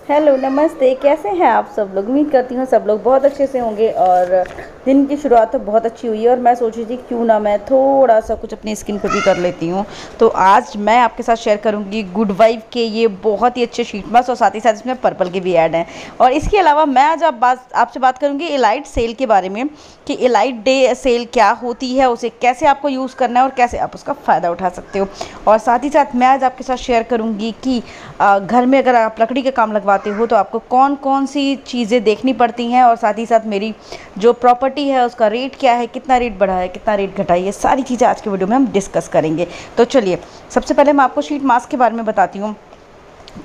Hello, नमस्ते। कैसे हैं आप सब लोग? उम्मीद करती हूँ सब लोग बहुत अच्छे से होंगे। और दिन की शुरुआत तो बहुत अच्छी हुई है और मैं सोच रही थी क्यों ना मैं थोड़ा सा कुछ अपनी स्किन पे भी कर लेती हूँ। तो आज मैं आपके साथ शेयर करूँगी गुड वाइब के ये बहुत ही अच्छे शीट मास्क और साथ ही साथ इसमें पर्पल के भी ऐड हैं। और इसके अलावा मैं आज आपसे बात करूँगी एलाइट सेल के बारे में कि एलाइट डे सेल क्या होती है, उसे कैसे आपको यूज़ करना है और कैसे आप उसका फ़ायदा उठा सकते हो। और साथ ही साथ मैं आज आपके साथ शेयर करूँगी कि घर में अगर आप लकड़ी का काम लगवाते हो तो आपको कौन कौन सी चीज़ें देखनी पड़ती हैं, और साथ ही साथ मेरी जो प्रॉपर्टी है उसका रेट क्या है, कितना रेट बढ़ा है, कितना रेट घटा है, ये सारी चीज़ें आज के वीडियो में हम डिस्कस करेंगे। तो चलिए, सबसे पहले मैं आपको शीट मास्क के बारे में बताती हूँ।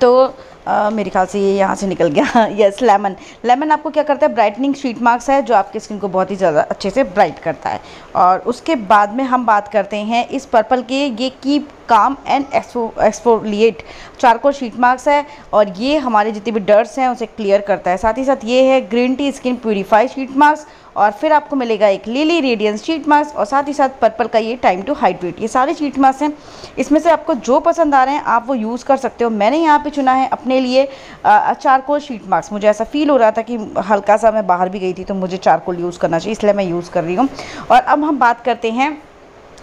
तो मेरे ख्याल से ये यहाँ से निकल गया। Yes, lemon. लेमन आपको क्या करता है, ब्राइटनिंग शीट मास्क है जो आपकी स्किन को बहुत ही ज़्यादा अच्छे से ब्राइट करता है। और उसके बाद में हम बात करते हैं इस पर्पल के, ये keep calm and exfoliate charcoal sheet mask है और ये हमारे जितने भी डर्ट्स हैं उसे क्लियर करता है। साथ ही साथ ये है green tea skin purify sheet mask, और फिर आपको मिलेगा एक लिली रेडियंस शीट मास्क, और साथ ही साथ पर्पल का ये टाइम टू हाइड्रेट। ये सारे शीट मास्क हैं, इसमें से आपको जो पसंद आ रहे हैं आप वो यूज़ कर सकते हो। मैंने यहाँ पे चुना है अपने लिए चारकोल शीट मास्क। मुझे ऐसा फील हो रहा था कि हल्का सा मैं बाहर भी गई थी तो मुझे चारकोल यूज़ करना चाहिए, इसलिए मैं यूज़ कर रही हूँ। और अब हम बात करते हैं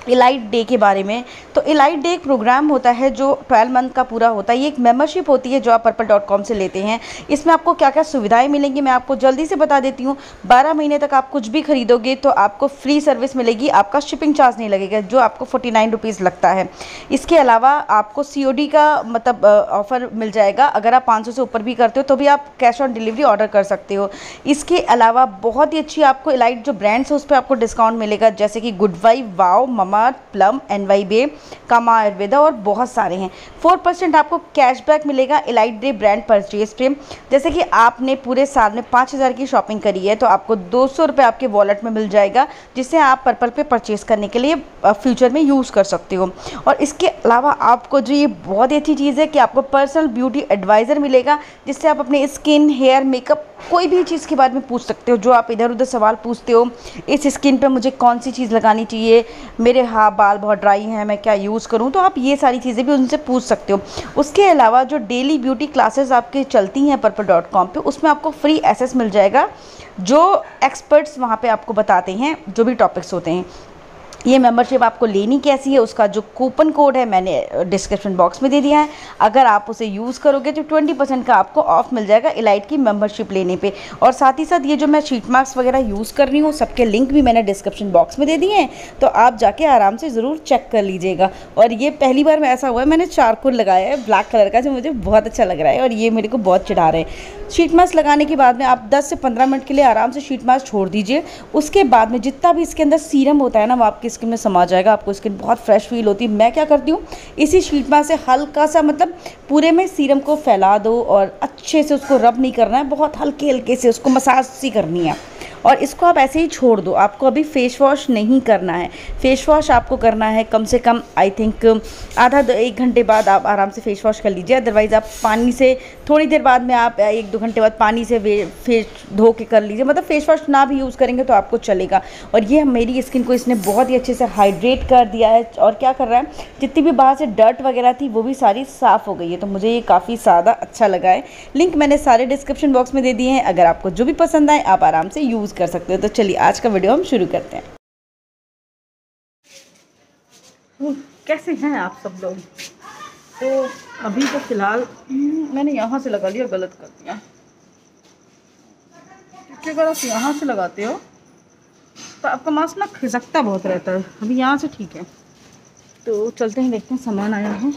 एलाइट डे के बारे में। तो एलाइट डे एक प्रोग्राम होता है जो 12 मंथ का पूरा होता है। ये एक मेंबरशिप होती है जो आप purple.com से लेते हैं। इसमें आपको क्या क्या सुविधाएं मिलेंगी मैं आपको जल्दी से बता देती हूँ। 12 महीने तक आप कुछ भी खरीदोगे तो आपको फ्री सर्विस मिलेगी, आपका शिपिंग चार्ज नहीं लगेगा जो आपको 49 रुपीज़ लगता है। इसके अलावा आपको COD का मतलब ऑफ़र मिल जाएगा। अगर आप 500 से ऊपर भी करते हो तो भी आप कैश ऑन डिलीवरी ऑर्डर कर सकते हो। इसके अलावा बहुत ही अच्छी आपको एलाइट जो ब्रांड्स है उस पर आपको डिस्काउंट मिलेगा, जैसे कि good vibe, wow, plum, NY बे, कामा आयुर्वेदा और बहुत सारे हैं। 4% आपको कैशबैक मिलेगा एलाइट डे ब्रांड परचेज पे। जैसे कि आपने पूरे साल में 5000 की शॉपिंग करी है तो आपको 200 रुपये आपके वॉलेट में मिल जाएगा, जिससे आप पर्पल पे परचेज़ करने के लिए फ्यूचर में यूज़ कर सकते हो। और इसके अलावा आपको जो ये बहुत ही अच्छी चीज़ है कि आपको पर्सनल ब्यूटी एडवाइज़र मिलेगा, जिससे आप अपने स्किन, हेयर, मेकअप कोई भी चीज़ के बारे में पूछ सकते हो। जो आप इधर उधर सवाल पूछते हो, इस स्किन पे मुझे कौन सी चीज़ लगानी चाहिए, मेरे बाल बहुत ड्राई हैं, मैं क्या यूज़ करूं, तो आप ये सारी चीज़ें भी उनसे पूछ सकते हो। उसके अलावा जो डेली ब्यूटी क्लासेस आपकी चलती हैं purple.com पे, उसमें आपको फ्री एक्सेस मिल जाएगा जो एक्सपर्ट्स वहाँ पे आपको बताते हैं जो भी टॉपिक्स होते हैं। ये मेंबरशिप आपको लेनी कैसी है, उसका जो कूपन कोड है मैंने डिस्क्रिप्शन बॉक्स में दे दिया है। अगर आप उसे यूज़ करोगे तो 20% का आपको ऑफ मिल जाएगा एलाइट की मेंबरशिप लेने पे। और साथ ही साथ ये जो मैं शीट मास्क वगैरह यूज़ कर रही हूँ सबके लिंक भी मैंने डिस्क्रिप्शन बॉक्स में दे दिए हैं, तो आप जाके आराम से ज़रूर चेक कर लीजिएगा। और ये पहली बार में ऐसा हुआ है, मैंने चारकोल लगाया है ब्लैक कलर का जो मुझे बहुत अच्छा लग रहा है और ये मेरे को बहुत चिढ़ा रहे हैं। शीट मास्क लगाने के बाद में आप 10 से 15 मिनट के लिए आराम से शीट मास्क छोड़ दीजिए। उसके बाद में जितना भी इसके अंदर सीरम होता है ना वो आपकी स्किन में समा जाएगा, आपको स्किन बहुत फ्रेश फील होती है। मैं क्या करती हूँ, इसी शीट मास्क से हल्का सा मतलब पूरे में सीरम को फैला दो और अच्छे से उसको रब नहीं करना है, बहुत हल्के हल्के से उसको मसाज सी करनी है और इसको आप ऐसे ही छोड़ दो। आपको अभी फेस वॉश नहीं करना है। फेस वॉश आपको करना है कम से कम आई थिंक आधा 1 घंटे बाद आप आराम से फेस वॉश कर लीजिए। अदरवाइज़ आप पानी से थोड़ी देर बाद में आप 1-2 घंटे बाद पानी से फेस धो के कर लीजिए। मतलब फेस वॉश ना भी यूज़ करेंगे तो आपको चलेगा। और ये मेरी स्किन को इसने बहुत ही अच्छे से हाइड्रेट कर दिया है और क्या कर रहा है, जितनी भी बाहर से डर्ट वगैरह थी वो भी सारी साफ़ हो गई है। तो मुझे ये काफ़ी ज़्यादा अच्छा लगा है। लिंक मैंने सारे डिस्क्रिप्शन बॉक्स में दे दिए हैं, अगर आपको जो भी पसंद आए आप आराम से यूज़ कर सकते हो। तो चलिए आज का वीडियो हम शुरू करते हैं। कैसे हैं आप सब लोग? तो अभी तो फ़िलहाल मैंने यहाँ से लगा लिया, गलत कर दिया, क्योंकि अगर आप यहाँ से लगाते हो तो आपका मास्क ना खिसकता बहुत रहता है। अभी यहाँ से ठीक है, तो चलते हैं देखते हैं सामान आया है।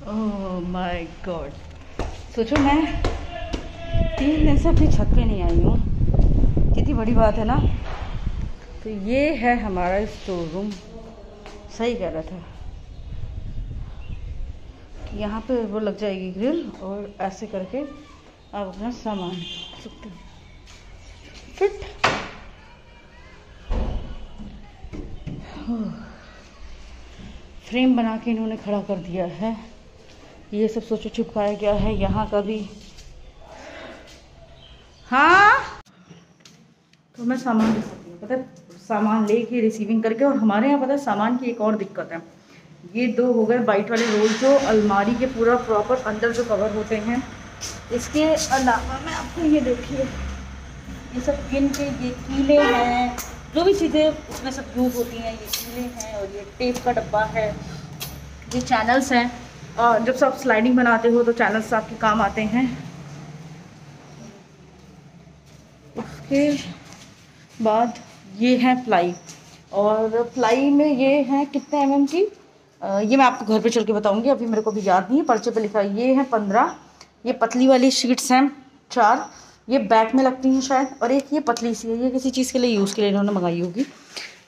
ओह माय गॉड, सोचो मैं 3 दिन से अपनी छत पे नहीं आई हूँ, कितनी बड़ी बात है ना। तो ये है हमारा स्टोर रूम। सही कह रहा था कि यहाँ पे वो लग जाएगी ग्रिल और ऐसे करके आप अपना सामान रख सकते हो। फिट फ्रेम बना के इन्होंने खड़ा कर दिया है। ये सब सोचो चिपकाया गया है यहाँ का भी। हाँ, तो मैं सामान दिखाती हूँ। पता है, सामान लेके रिसीविंग करके। और हमारे यहाँ पता है सामान की एक और दिक्कत है, ये 2 हो गए वाइट वाले रोल जो अलमारी के पूरा प्रॉपर अंदर जो कवर होते हैं। इसके अलावा मैं आपको ये देखिए, ये सब पिन के ये कीले हैं, जो भी चीज़ें उसमें सब यूज़ होती हैं, ये कीले हैं। और ये टेप का डब्बा है, ये चैनल्स हैं। और जब सब स्लाइडिंग बनाते हो तो चैनल्स आपके काम आते हैं। उसके बाद ये है प्लाई, और प्लाई में ये है कितने mm की, ये मैं आपको घर पे चल के बताऊंगी, अभी मेरे को भी याद नहीं है। पर्चे पे लिखा है ये है 15। ये पतली वाली शीट्स हैं 4, ये बैक में लगती हैं शायद, और एक ये पतली सी है, ये किसी चीज़ के लिए यूज़ के लिए इन्होंने मंगाई होगी।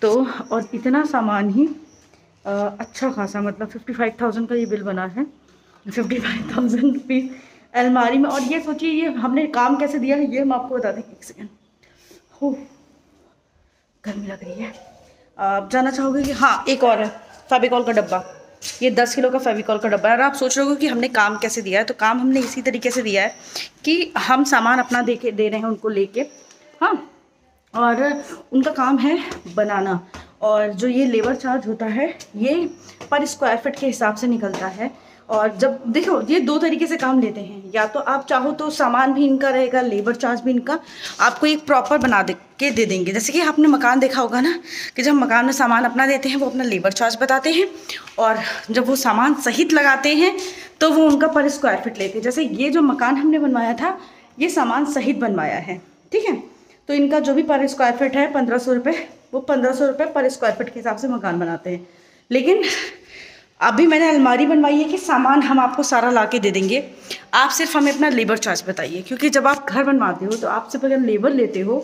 तो और इतना सामान ही अच्छा खासा, मतलब 55,000 का ये बिल बना है, 55,000 रुपीज़ अलमारी में। और ये सोचिए ये हमने काम कैसे दिया है, ये हम आपको बता दें। 1 सेकेंड, हो गर्मी लग रही है। आप जानना चाहोगे कि हाँ एक और है फेविकॉल का डब्बा, ये 10 किलो का फेविकॉल का डब्बा है। और आप सोच रहे हो कि हमने काम कैसे दिया है, तो काम हमने इसी तरीके से दिया है कि हम सामान अपना दे रहे हैं उनको लेके, हाँ, और उनका काम है बनाना। और जो ये लेबर चार्ज होता है ये पर स्क्वायर फीट के हिसाब से निकलता है। और जब देखो ये 2 तरीके से काम लेते हैं, या तो आप चाहो तो सामान भी इनका रहेगा, लेबर चार्ज भी इनका, आपको एक प्रॉपर बना के दे देंगे। जैसे कि आपने मकान देखा होगा ना, कि जब मकान में सामान अपना देते हैं वो अपना लेबर चार्ज बताते हैं, और जब वो सामान सहित लगाते हैं तो वो उनका पर स्क्वायर फीट लेते हैं। जैसे ये जो मकान हमने बनवाया था ये सामान सहित बनवाया है, ठीक है। तो इनका जो भी पर स्क्वायर फीट है 1500 रुपये, वो 1500 रुपये पर स्क्वायर फीट के हिसाब से मकान बनाते हैं। लेकिन अभी मैंने अलमारी बनवाई है कि सामान हम आपको सारा ला के दे देंगे, आप सिर्फ हमें अपना लेबर चार्ज बताइए। क्योंकि जब आप घर बनवाते हो तो आप सिर्फ अगर लेबर लेते हो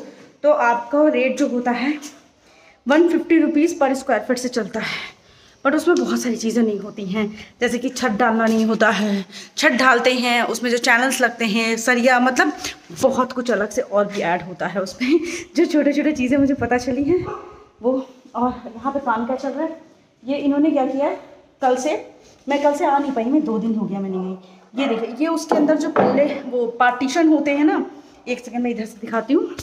तो आपका रेट जो होता है 150 रुपीज़ पर स्क्वायर फीट से चलता है। बट उसमें बहुत सारी चीज़ें नहीं होती हैं, जैसे कि छत डालना नहीं होता है, छत डालते हैं उसमें जो चैनल्स लगते हैं, सरिया, मतलब बहुत कुछ अलग से और भी ऐड होता है उसमें। जो छोटे छोटे चीज़ें मुझे पता चली हैं वो। और यहाँ पे काम क्या चल रहा है, ये इन्होंने क्या किया है, कल से आ नहीं पाई, मैं 2 दिन हो गया मैं नहीं गई। ये देखिए, ये उसके अंदर जो पल्ले वो पार्टीशन होते हैं ना, 1 सेकंड में इधर से दिखाती हूँ।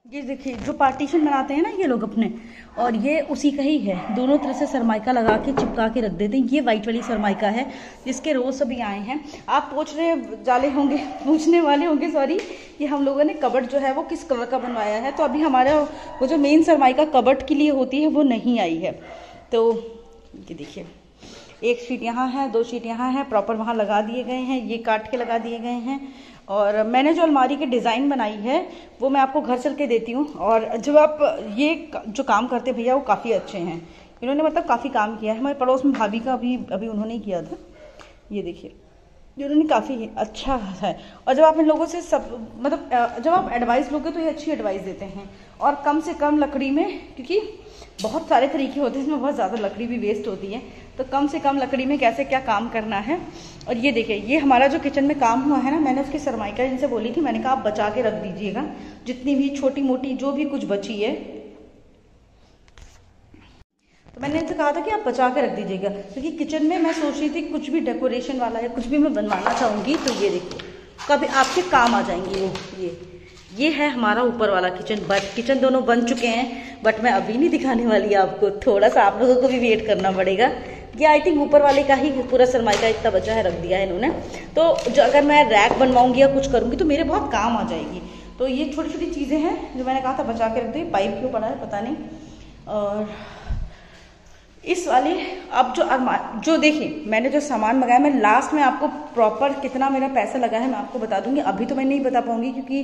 ये देखिए जो पार्टीशन बनाते हैं ना ये लोग अपने, और ये उसी का ही है। दोनों तरफ से सरमाइका लगा के चिपका के रख देते हैं। ये वाइट वाली सरमाइका है जिसके रोज सभी आए हैं। आप पूछने वाले होंगे सॉरी, कि हम लोगों ने कबर्ड जो है वो किस कलर का बनवाया है। तो अभी हमारा वो जो मेन सरमाइका कबर्ड के लिए होती है वो नहीं आई है। तो ये देखिए, 1 शीट यहाँ है, 2 शीट यहाँ है, प्रॉपर वहाँ लगा दिए गए हैं, ये काट के लगा दिए गए हैं। और मैंने जो अलमारी की डिज़ाइन बनाई है वो मैं आपको घर चल के देती हूँ। और जब आप ये जो काम करते भैया वो काफ़ी अच्छे हैं, इन्होंने मतलब काफ़ी काम किया है। हमारे पड़ोस में भाभी का अभी उन्होंने ही किया था। ये देखिए, उन्होंने काफ़ी अच्छा है। और जब आप इन लोगों से सब मतलब जब आप एडवाइस लोगे तो ये अच्छी एडवाइस देते हैं। और कम से कम लकड़ी में, क्योंकि बहुत सारे तरीके होते हैं, इसमें बहुत ज़्यादा लकड़ी भी वेस्ट होती है, तो कम से कम लकड़ी में कैसे क्या काम करना है। और ये देखिए, ये हमारा जो किचन में काम हुआ है ना, मैंने उसकी सरमाइका इनसे बोली थी, मैंने कहा आप बचा के रख दीजिएगा, जितनी भी छोटी मोटी जो भी कुछ बची है, तो मैंने इनसे कहा था कि आप बचा के रख दीजिएगा। क्योंकि किचन में मैं सोच रही थी कुछ भी डेकोरेशन वाला या कुछ भी मैं बनवाना चाहूँगी तो ये देखिए कभी आपके काम आ जाएंगी वो। ये है हमारा ऊपर वाला किचन। बट किचन दोनों बन चुके हैं, बट मैं अभी नहीं दिखाने वाली आपको, थोड़ा सा आप लोगों को भी वेट करना पड़ेगा। ये आई थिंक ऊपर वाले का ही पूरा सरमाइका इतना बचा है, रख दिया है इन्होंने। तो जो अगर मैं रैक बनवाऊंगी या कुछ करूंगी तो मेरे बहुत काम आ जाएगी। तो ये छोटी छोटी चीज़ें हैं जो मैंने कहा था बचा के रख दो। पाइप क्यों पड़ा है पता नहीं। और इस वाले अब जो देखिए मैंने जो सामान मंगाया, मैं लास्ट में आपको प्रॉपर कितना मेरा पैसा लगा है मैं आपको बता दूंगी। अभी तो मैं नहीं बता पाऊंगी क्योंकि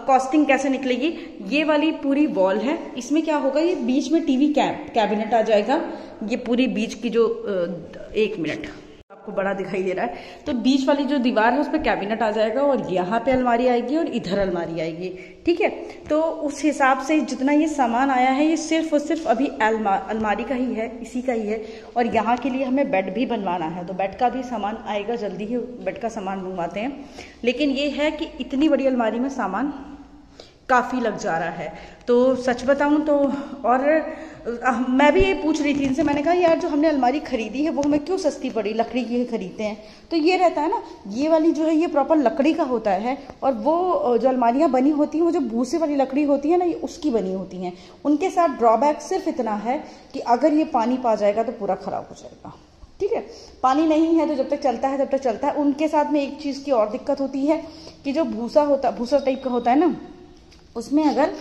कॉस्टिंग कैसे निकलेगी। ये वाली पूरी वॉल है, इसमें क्या होगा, ये बीच में टीवी कैबिनेट आ जाएगा। ये पूरी बीच की जो 1 मिनट आपको बड़ा दिखाई दे रहा है, तो बीच वाली जो दीवार है उस पर कैबिनेट आ जाएगा और यहाँ पे अलमारी आएगी और इधर अलमारी आएगी। ठीक है, तो उस हिसाब से जितना ये सामान आया है ये सिर्फ और सिर्फ अभी अलमारी का ही है, इसी का ही है। और यहाँ के लिए हमें बेड भी बनवाना है, तो बेड का भी सामान आएगा, जल्दी ही बेड का सामान मंगवाते हैं। लेकिन ये है कि इतनी बड़ी अलमारी में सामान काफ़ी लग जा रहा है। तो सच बताऊं तो, और मैं भी ये पूछ रही थी इनसे, मैंने कहा यार जो हमने अलमारी खरीदी है वो हमें क्यों सस्ती पड़ी, लकड़ी की खरीदते हैं। तो ये रहता है ना, ये वाली जो है ये प्रॉपर लकड़ी का होता है, और वो जो अलमारियाँ बनी होती हैं वो जो भूसे वाली लकड़ी होती है ना, ये उसकी बनी होती हैं। उनके साथ ड्रॉबैक सिर्फ इतना है कि अगर ये पानी पा जाएगा तो पूरा ख़राब हो जाएगा। ठीक है, पानी नहीं है तो जब तक चलता है तब तक चलता है। उनके साथ में एक चीज़ की और दिक्कत होती है कि जो भूसा टाइप का होता है ना, उसमें अगर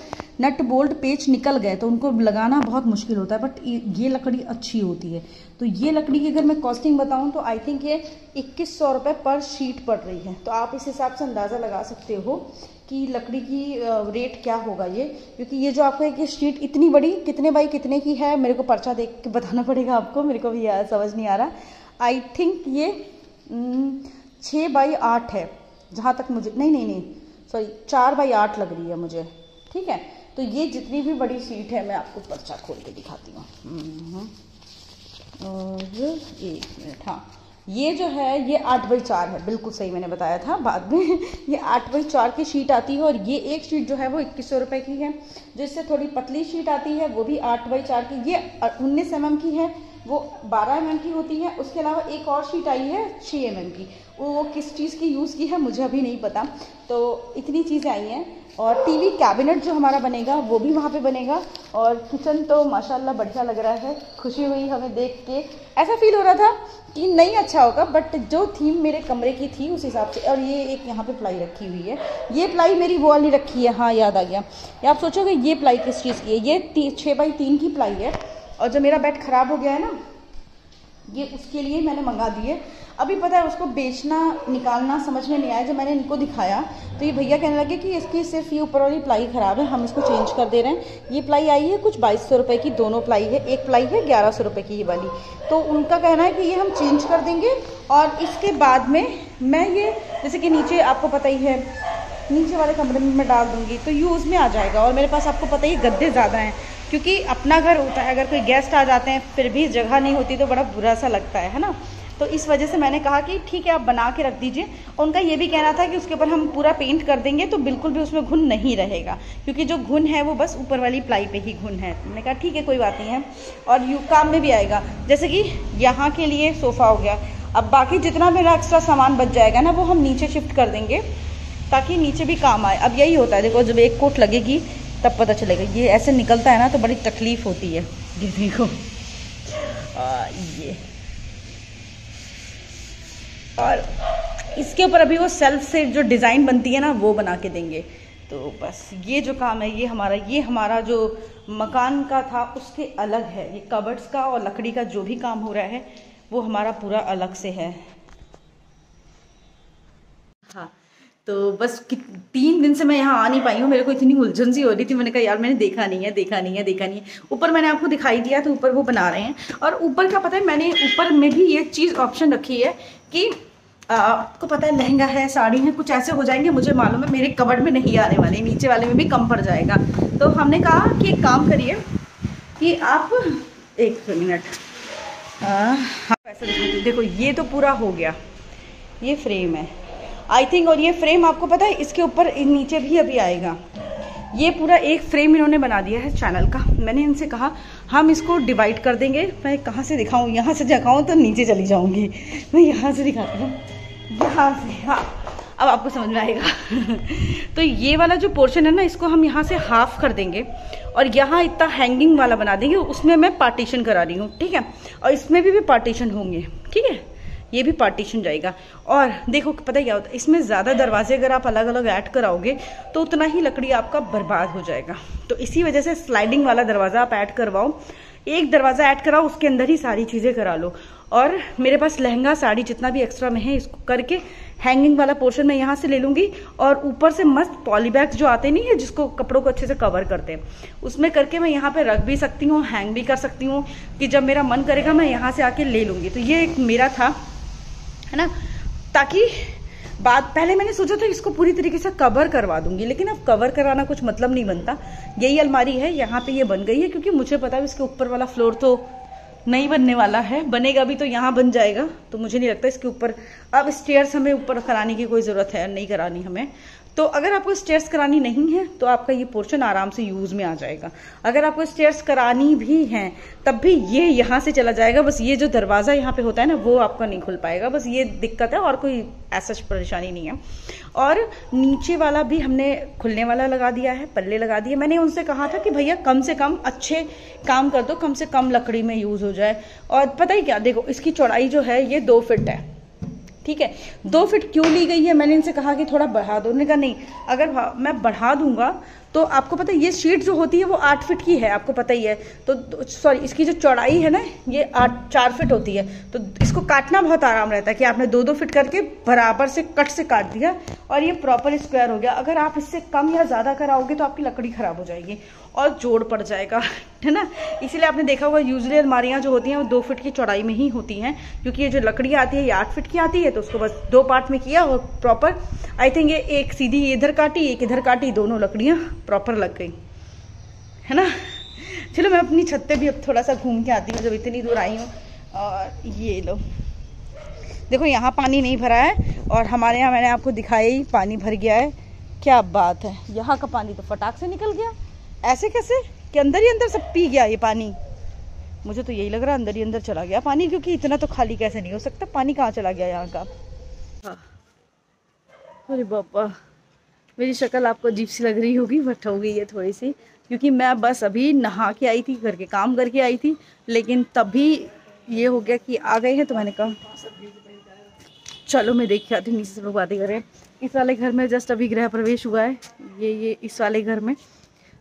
नट बोल्ट पेच निकल गए तो उनको लगाना बहुत मुश्किल होता है। बट ये लकड़ी अच्छी होती है। तो ये लकड़ी की अगर मैं कॉस्टिंग बताऊं तो आई थिंक ये 2100 रुपये पर शीट पड़ रही है। तो आप इस हिसाब से अंदाज़ा लगा सकते हो कि लकड़ी की रेट क्या होगा ये। क्योंकि ये जो आपको एक शीट इतनी बड़ी कितने बाई कितने की है, मेरे को पर्चा देख के बताना पड़ेगा आपको, मेरे को भी समझ नहीं आ रहा। आई थिंक ये 6 बाई 8 है, जहाँ तक मुझे नहीं सॉरी 4 बाई 8 लग रही है मुझे। ठीक है, तो ये जितनी भी बड़ी सीट है मैं आपको पर्चा खोल के दिखाती हूँ। और 1 मिनट, हाँ ये जो है ये 8 बाई 4 है, बिल्कुल सही मैंने बताया था बाद में। ये 8 बाई 4 की शीट आती है, और ये एक शीट जो है वो 2100 रुपये की है। जिससे थोड़ी पतली शीट आती है वो भी 8 बाई 4 की, ये 19 mm की है, वो 12 mm की होती है। उसके अलावा एक और शीट आई है 6 mm की, वो किस चीज़ की यूज़ की है मुझे अभी नहीं पता। तो इतनी चीज़ें आई हैं। और टीवी कैबिनेट जो हमारा बनेगा वो भी वहाँ पे बनेगा। और किचन तो माशाल्लाह बढ़िया लग रहा है, खुशी हुई हमें देख के। ऐसा फील हो रहा था कि नहीं अच्छा होगा, बट जो थीम मेरे कमरे की थी उस हिसाब से। और ये एक यहाँ पे प्लाई रखी हुई है, ये प्लाई मेरी वो वाली रखी है, हाँ याद आ गया। या आप सोचोगे ये प्लाई किस चीज़ की है, ये 6 बाई 3 की प्लाई है। और जो मेरा बेड ख़राब हो गया है ना, ये उसके लिए मैंने मंगा दिए। अभी पता है उसको बेचना निकालना समझ में नहीं आया। जब मैंने इनको दिखाया तो ये भैया कहने लगे कि इसकी सिर्फ ये ऊपर वाली प्लाई ख़राब है, हम इसको चेंज कर दे रहे हैं। ये प्लाई आई है कुछ 2200 रुपये की, दोनों प्लाई है। एक प्लाई है 1100 रुपये की ये वाली। तो उनका कहना है कि ये हम चेंज कर देंगे। और इसके बाद में मैं ये जैसे कि नीचे आपको पता ही है, नीचे वाले कमरे में मैं डाल दूँगी तो यूज़ में आ जाएगा। और मेरे पास आपको पता ही गद्दे ज़्यादा हैं, क्योंकि अपना घर होता है, अगर कोई गेस्ट आ जाते हैं फिर भी जगह नहीं होती तो बड़ा बुरा सा लगता है ना। तो इस वजह से मैंने कहा कि ठीक है आप बना के रख दीजिए। उनका ये भी कहना था कि उसके ऊपर हम पूरा पेंट कर देंगे तो बिल्कुल भी उसमें घुन नहीं रहेगा, क्योंकि जो घुन है वो बस ऊपर वाली प्लाई पे ही घुन है। मैंने कहा ठीक है कोई बात नहीं है, और यू काम में भी आएगा। जैसे कि यहाँ के लिए सोफ़ा हो गया, अब बाकी जितना मेरा एक्स्ट्रा सामान बच जाएगा ना वो हम नीचे शिफ्ट कर देंगे ताकि नीचे भी काम आए। अब यही होता है, देखो जब एक कोट लगेगी तब पता चलेगा। ये ऐसे निकलता है ना तो बड़ी तकलीफ़ होती है। ये देखो ये, और इसके ऊपर अभी वो सेल्फ से जो डिज़ाइन बनती है ना वो बना के देंगे। तो बस ये जो काम है ये हमारा जो मकान का था उसके अलग है। ये कबर्ड्स का और लकड़ी का जो भी काम हो रहा है वो हमारा पूरा अलग से है। हाँ, तो बस 3 दिन से मैं यहाँ आ नहीं पाई हूँ, मेरे को इतनी उलझन सी हो रही थी। मैंने कहा यार मैंने देखा नहीं है। ऊपर मैंने आपको दिखाई दिया तो ऊपर वो बना रहे हैं। और ऊपर का पता है, मैंने ऊपर में भी ये चीज़ ऑप्शन रखी है कि आपको पता है लहंगा है, साड़ी है, कुछ ऐसे हो जाएंगे मुझे मालूम है मेरे कबर्ड में नहीं आने वाले, नीचे वाले में भी कम पड़ जाएगा। तो हमने कहा कि एक काम करिए कि आप 1 मिनट, हाँ ऐसा दिखाती हूँ। देखो ये तो पूरा हो गया, ये फ्रेम है आई थिंक। और ये फ्रेम आपको पता है इसके ऊपर नीचे भी अभी आएगा। ये पूरा एक फ्रेम इन्होंने बना दिया है चैनल का। मैंने इनसे कहा हम इसको डिवाइड कर देंगे। मैं कहाँ से दिखाऊं, यहाँ से दिखाऊं तो नीचे चली जाऊंगी। मैं यहाँ से दिखाती हूँ, यहाँ से, हाँ अब आपको समझ में आएगा। तो ये वाला जो पोर्शन है ना, इसको हम यहाँ से हाफ कर देंगे और यहाँ इतना हैंगिंग वाला बना देंगे। उसमें मैं पार्टीशन करा रही हूँ, ठीक है। और इसमें भी पार्टीशन होंगे, ठीक है, ये भी पार्टीशन जाएगा। और देखो पता क्या होता है, इसमें ज़्यादा दरवाजे अगर आप अलग अलग ऐड कराओगे तो उतना ही लकड़ी आपका बर्बाद हो जाएगा। तो इसी वजह से स्लाइडिंग वाला दरवाज़ा आप ऐड करवाओ, एक दरवाज़ा ऐड कराओ, उसके अंदर ही सारी चीज़ें करा लो। और मेरे पास लहंगा साड़ी जितना भी एक्स्ट्रा में है, इसको करके हैंगिंग वाला पोर्शन मैं यहाँ से ले लूँगी, और ऊपर से मस्त पॉली बैग्स जो आते नहीं है जिसको कपड़ों को अच्छे से कवर करते हैं, उसमें करके मैं यहाँ पे रख भी सकती हूँ, हैंग भी कर सकती हूँ, कि जब मेरा मन करेगा मैं यहाँ से आके ले लूँगी। तो ये एक मेरा था, है ना, ताकि पहले मैंने सोचा था इसको पूरी तरीके से कवर करवा दूंगी, लेकिन अब कवर कराना कुछ मतलब नहीं बनता। यही अलमारी है, यहाँ पे ये बन गई है, क्योंकि मुझे पता है इसके ऊपर वाला फ्लोर तो नहीं बनने वाला है, बनेगा भी तो यहाँ बन जाएगा, तो मुझे नहीं लगता इसके ऊपर अब स्टेयर्स हमें ऊपर कराने की कोई ज़रूरत है, नहीं करानी हमें। तो अगर आपको स्टेयर्स करानी नहीं है तो आपका ये पोर्शन आराम से यूज में आ जाएगा। अगर आपको स्टेयर्स करानी भी हैं तब भी ये यहाँ से चला जाएगा, बस ये जो दरवाज़ा यहाँ पे होता है ना वो आपका नहीं खुल पाएगा, बस ये दिक्कत है, और कोई ऐसा परेशानी नहीं है। और नीचे वाला भी हमने खुलने वाला लगा दिया है, पल्ले लगा दिए। मैंने उनसे कहा था कि भैया कम से कम अच्छे काम कर दो, कम से कम लकड़ी में यूज़ हो जाए। और पता ही क्या, देखो इसकी चौड़ाई जो है ये 2 फीट है, ठीक है। 2 फीट क्यों ली गई है, मैंने इनसे कहा कि थोड़ा बढ़ा दो, उन्होंने कहा नहीं, अगर मैं बढ़ा दूंगा तो आपको पता है ये शीट जो होती है वो 8 फीट की है, आपको पता ही है। तो सॉरी, इसकी जो चौड़ाई है ना ये 4 फीट होती है, तो इसको काटना बहुत आराम रहता है कि आपने 2-2 फीट करके बराबर से कट से काट दिया और ये प्रॉपर स्क्वायर हो गया। अगर आप इससे कम या ज़्यादा कराओगे तो आपकी लकड़ी ख़राब हो जाएगी और जोड़ पड़ जाएगा, है ना। इसीलिए आपने देखा होगा यूजुअली अलमारियाँ जो होती हैं वो 2 फीट की चौड़ाई में ही होती हैं, क्योंकि ये जो लकड़ी आती है ये 8 फीट की आती है, तो उसको बस 2 पार्ट में किया और प्रॉपर, आई थिंक ये एक सीधी इधर काटी, एक इधर काटी, दोनों लकड़ियाँ प्रॉपर लग गई, है ना। चलो मैं अपनी छत पे भी अब थोड़ा सा घूम के आती हूँ, जब इतनी दूर आई हूँ। और ये लो देखो यहाँ पानी नहीं भरा है, और हमारे यहाँ मैंने आपको दिखाया ही पानी भर गया है। क्या बात है, यहाँ का पानी तो फटाक से निकल गया। ऐसे कैसे कि अंदर ही अंदर सब पी गया ये पानी? मुझे तो यही लग रहा है अंदर ही अंदर चला गया पानी, क्योंकि इतना तो खाली कैसे नहीं हो सकता। पानी कहाँ चला गया यहाँ का? अरे बाबा, मेरी शक्ल आपको अजीब सी लग रही होगी, बट हो गई है थोड़ी सी, क्योंकि मैं बस अभी नहा के आई थी, घर के काम करके आई थी, लेकिन तभी ये हो गया कि आ गए हैं। तो मैंने कहा चलो मैं देख के आती हूँ, नीचे से लोग बातें करें। इस वाले घर में जस्ट अभी गृह प्रवेश हुआ है, ये इस वाले घर में।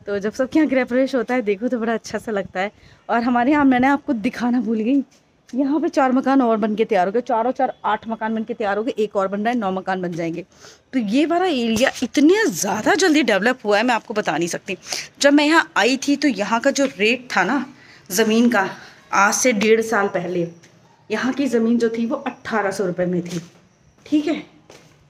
तो जब सबके यहाँ गृह प्रवेश होता है देखो तो बड़ा अच्छा सा लगता है। और हमारे यहाँ मैंने आपको दिखाना भूल गई, यहाँ पे 4 मकान और बन के तैयार हो गए, 4 और 4 8 मकान बन के तैयार हो गए, एक और बन रहा है, 9 मकान बन जाएंगे। तो ये वाला एरिया इतने ज़्यादा जल्दी डेवलप हुआ है, मैं आपको बता नहीं सकती। जब मैं यहाँ आई थी तो यहाँ का जो रेट था ना ज़मीन का, आज से 1.5 साल पहले यहाँ की ज़मीन जो थी वो 1800 रुपये में थी, ठीक है।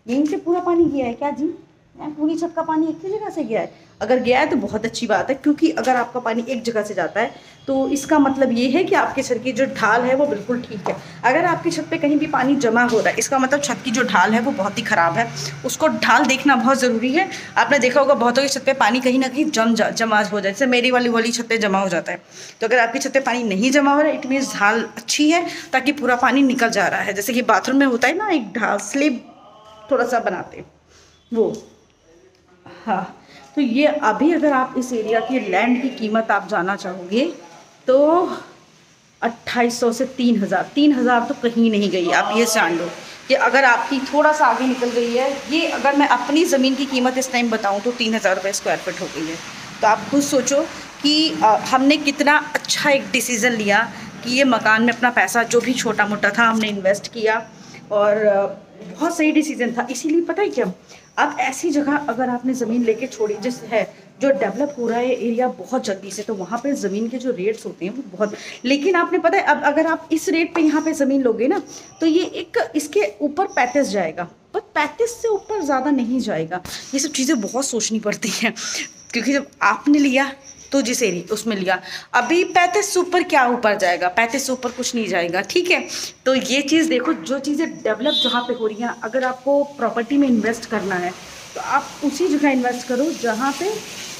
यहीं से पूरा पानी गया है क्या जी? पूरी छत का पानी एक ही जगह से गया है? अगर गया है तो बहुत अच्छी बात है, क्योंकि अगर आपका पानी एक जगह से जाता है तो इसका मतलब ये है कि आपके छत की जो ढाल है वो बिल्कुल ठीक है। अगर आपकी छत पे कहीं भी पानी जमा हो रहा है, इसका मतलब छत की जो ढाल है वो बहुत ही ख़राब है। उसको ढाल देखना बहुत ज़रूरी है। आपने देखा होगा बहुतों की छत पे पानी कहीं ना कहीं जमा हो जाए, जैसे मेरी वाली छत पे जमा हो जाता है। तो अगर आपकी छत पे पानी नहीं जमा हो रहा है, इट मीन्स ढाल अच्छी है, ताकि पूरा पानी निकल जा रहा है। जैसे कि बाथरूम में होता है ना एक ढाल, स्लिप थोड़ा सा बनाते वो, हाँ। तो ये अभी अगर आप इस एरिया की लैंड की कीमत आप जानना चाहोगे तो 2800 से 3000 तो कहीं नहीं गई। आप ये जान लो कि अगर आपकी थोड़ा सा आगे निकल गई है, ये अगर मैं अपनी ज़मीन की कीमत इस टाइम बताऊं तो 3000 रुपये स्क्वायर फीट हो गई है। तो आप खुद सोचो कि हमने कितना अच्छा एक डिसीज़न लिया कि ये मकान में अपना पैसा जो भी छोटा मोटा था हमने इन्वेस्ट किया, और बहुत सही डिसीजन था। इसीलिए पता है क्या, अब ऐसी जगह अगर आपने ज़मीन लेके छोड़ी, जैसे है जो डेवलप हो रहा है एरिया बहुत जल्दी से, तो वहाँ पे ज़मीन के जो रेट्स होते हैं वो बहुत, लेकिन आपने पता है अब अगर आप इस रेट पे यहाँ पे ज़मीन लोगे ना तो ये एक इसके ऊपर 35 जाएगा, पर 35 से ऊपर ज़्यादा नहीं जाएगा। ये सब चीज़ें बहुत सोचनी पड़ती हैं, क्योंकि जब आपने लिया तो जिस एरिया उसमें लिया, अभी 35 से ऊपर क्या ऊपर जाएगा? 35 से ऊपर कुछ नहीं जाएगा, ठीक है। तो ये चीज़ देखो, जो चीज़ें डेवलप जहाँ पे हो रही हैं, अगर आपको प्रॉपर्टी में इन्वेस्ट करना है तो आप उसी जगह इन्वेस्ट करो जहाँ पे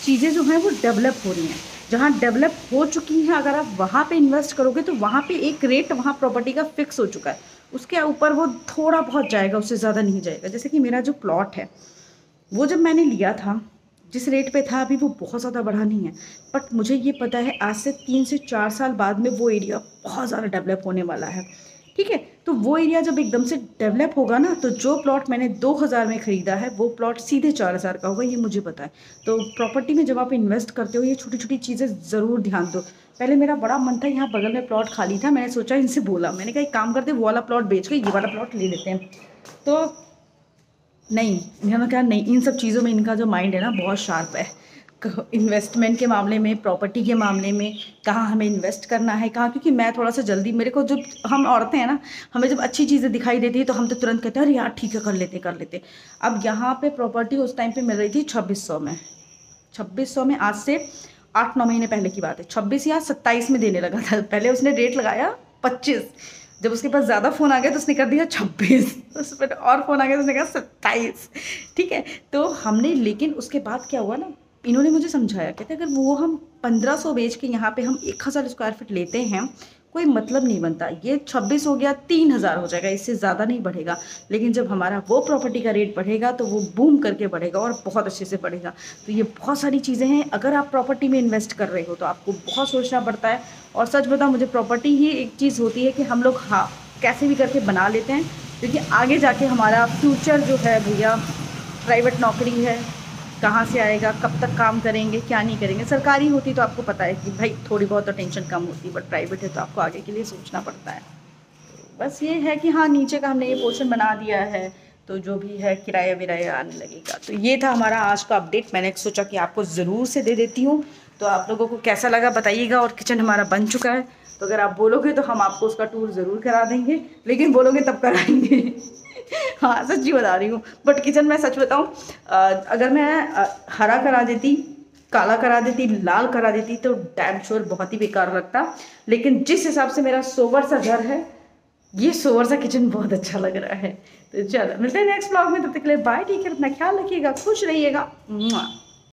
चीज़ें जो हैं वो डेवलप हो रही हैं। जहाँ डेवलप हो चुकी हैं अगर आप वहाँ पे इन्वेस्ट करोगे तो वहाँ पे एक रेट वहाँ प्रॉपर्टी का फिक्स हो चुका है, उसके ऊपर वो थोड़ा बहुत जाएगा, उससे ज़्यादा नहीं जाएगा। जैसे कि मेरा जो प्लॉट है वो जब मैंने लिया था जिस रेट पे था, अभी वो बहुत ज़्यादा बढ़ा नहीं है, बट मुझे ये पता है आज से 3 से 4 साल बाद में वो एरिया बहुत ज़्यादा डेवलप होने वाला है। ठीक है। तो वो एरिया जब एकदम से डेवलप होगा ना, तो जो प्लॉट मैंने 2000 में ख़रीदा है वो प्लॉट सीधे 4000 का होगा, ये मुझे पता है। तो प्रॉपर्टी में जब आप इन्वेस्ट करते हो ये छोटी छोटी चीज़ें ज़रूर ध्यान दो। पहले मेरा बड़ा मन था, यहाँ बगल में प्लॉट खाली था, मैंने सोचा इनसे बोला, मैंने कहा एक काम करते वो वाला प्लॉट बेच के ये वाला प्लॉट ले लेते हैं। तो नहीं, इन्होंने कहा नहीं, इन सब चीज़ों में इनका जो माइंड है ना बहुत शार्प है। इन्वेस्टमेंट के मामले में, प्रॉपर्टी के मामले में, कहाँ हमें इन्वेस्ट करना है कहाँ, क्योंकि मैं थोड़ा सा जल्दी, मेरे को जब हम औरतें हैं ना, हमें जब अच्छी चीज़ें दिखाई देती है तो हम तो तुरंत कहते हैं अरे यार ठीक है कर लेते कर लेते। अब यहाँ पे प्रॉपर्टी उस टाइम पे मिल रही थी 2600 में, 2600 में, आज से 8-9 महीने पहले की बात है। 26 या 27 में देने लगा था, पहले उसने रेट लगाया 25, जब उसके पास ज़्यादा फ़ोन आ गया तो उसने कर दिया 26, उस पर और फ़ोन आ गया तो उसने कहा 27। ठीक है, तो हमने, लेकिन उसके बाद क्या हुआ ना, इन्होंने मुझे समझाया, कहते अगर वो हम 1500 बेच के यहाँ पे हम 1000 स्क्वायर फीट लेते हैं कोई मतलब नहीं बनता, ये 26 हो गया 3000 हो जाएगा, इससे ज़्यादा नहीं बढ़ेगा। लेकिन जब हमारा वो प्रॉपर्टी का रेट बढ़ेगा तो वो बूम करके बढ़ेगा और बहुत अच्छे से बढ़ेगा। तो ये बहुत सारी चीज़ें हैं, अगर आप प्रॉपर्टी में इन्वेस्ट कर रहे हो तो आपको बहुत सोचना पड़ता है। और सच बताऊं, मुझे प्रॉपर्टी ही एक चीज़ होती है कि हम लोग हाँ कैसे भी करके बना लेते हैं, क्योंकि आगे जाके हमारा फ्यूचर जो है भैया, प्राइवेट नौकरी है, कहाँ से आएगा, कब तक काम करेंगे, क्या नहीं करेंगे। सरकारी होती तो आपको पता है कि भाई थोड़ी बहुत तो टेंशन कम होती, बट प्राइवेट है तो आपको आगे के लिए सोचना पड़ता है। बस ये है कि हाँ, नीचे का हमने ये पोर्शन बना दिया है तो जो भी है किराया विराया आने लगेगा। तो ये था हमारा आज का अपडेट, मैंने सोचा कि आपको ज़रूर से दे देती हूँ। तो आप लोगों को कैसा लगा बताइएगा। और किचन हमारा बन चुका है, तो अगर आप बोलोगे तो हम आपको उसका टूर ज़रूर करा देंगे, लेकिन बोलोगे तब कराएंगे। हाँ सच्ची बता रही हूँ। बट किचन में सच बताऊँ, अगर मैं हरा करा देती, काला करा देती, लाल करा देती तो डैम श्योर बहुत ही बेकार लगता। लेकिन जिस हिसाब से मेरा सोबर सा घर है, ये सोबर सा किचन बहुत अच्छा लग रहा है। तो चलो मिलते हैं नेक्स्ट ब्लॉग में, तब तक के लिए बाय, टेक केयर, अपना ख्याल रखिएगा, खुश रहिएगा।